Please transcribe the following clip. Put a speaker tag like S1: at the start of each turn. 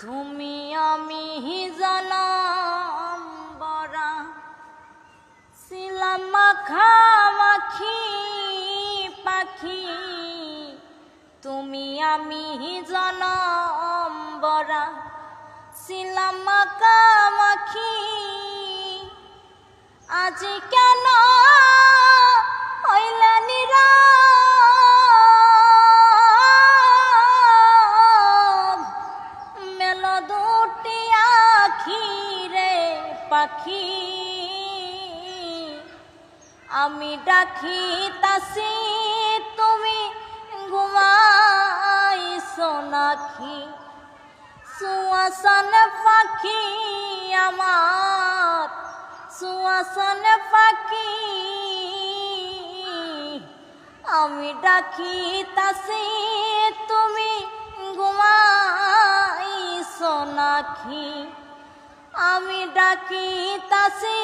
S1: তুমি আমি জনম বরা ছিলাম মাখামাখি পাখি। তুমি আমি জনম বরা ছিলাম মাখামাখি। আজি কেন হইলে নীরব, মেলো দুটি আখি রে পাখি। আমি ডাকিতাছি তুমি ঘুমাইছো নাকি? সুয়াসন পাখি আমার, সুয়াসন পাখি। আমি ডাকিতাছি তুমি ঘুমাইছো নাকি? আমি ডাকিতাছি